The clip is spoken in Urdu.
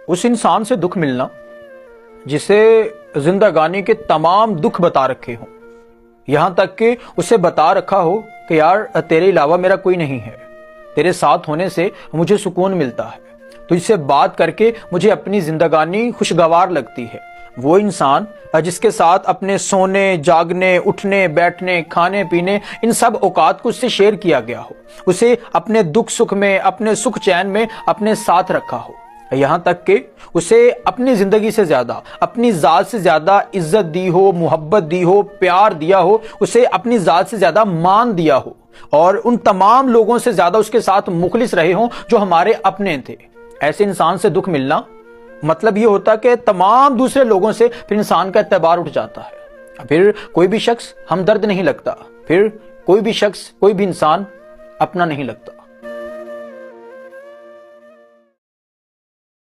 اس انسان سے دکھ ملنا جسے زندگانی کے تمام دکھ بتا رکھے ہوں، یہاں تک کہ اسے بتا رکھا ہو کہ یار تیرے علاوہ میرا کوئی نہیں ہے، تیرے ساتھ ہونے سے مجھے سکون ملتا ہے، تجھ سے بات کر کے مجھے اپنی زندگانی خوشگوار لگتی ہے۔ وہ انسان جس کے ساتھ اپنے سونے، جاگنے، اٹھنے، بیٹھنے، کھانے پینے ان سب اوقات کو اس سے شیئر کیا گیا ہو، اسے اپنے دکھ سکھ میں، اپنے سکھ چین میں اپنے ساتھ رکھا ہو، یہاں تک کہ اسے اپنی زندگی سے زیادہ، اپنی ذات سے زیادہ عزت دی ہو، محبت دی ہو، پیار دیا ہو، اسے اپنی ذات سے زیادہ مان دیا ہو، اور ان تمام لوگوں سے زیادہ اس کے ساتھ مخلص رہے ہوں جو ہمارے اپنے تھے۔ ایسے انسان سے دکھ ملنا مطلب یہ ہوتا کہ تمام دوسرے لوگوں سے پھر انسان کا اعتبار اٹھ جاتا ہے، پھر کوئی بھی شخص ہمدرد نہیں لگتا، پھر کوئی بھی شخص، کوئی بھی انسان اپنا نہیں لگتا۔